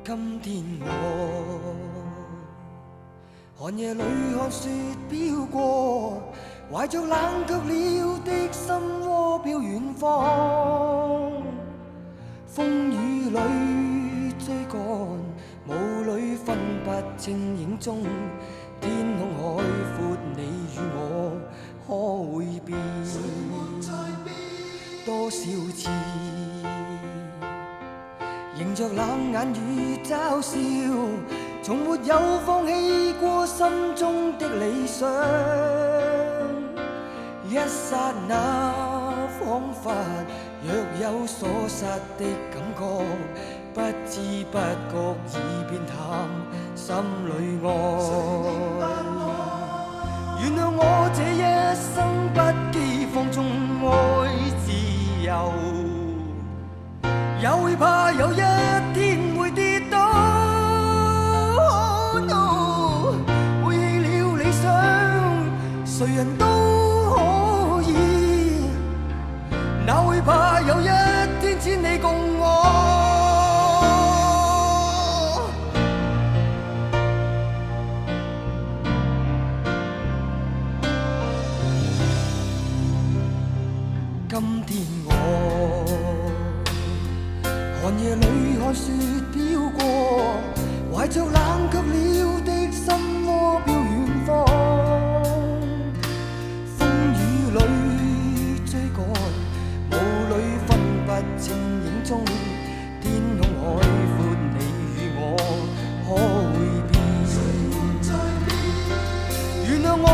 今天我寒夜裏看雪飄過，懷着冷卻了的心窩飄遠方。風雨裏追趕，霧裏分不清影蹤。天空海闊，你與我可會變？多少次迎着冷眼與嘲笑，從沒有放棄過心中的理想。一剎那彷彿若有所失的感覺，不知不覺已變淡心裏愛。原諒我這一生不羈放縱愛自由，也會怕有一天會跌倒。背棄了理想，誰人都可以，哪會怕有一天只你共我。今天我寒夜裏看雪飄過，懷着冷卻了的心窩飄遠方。風雨裏追趕，霧裏分不清影蹤。天空海闊，你與我可會變？原諒我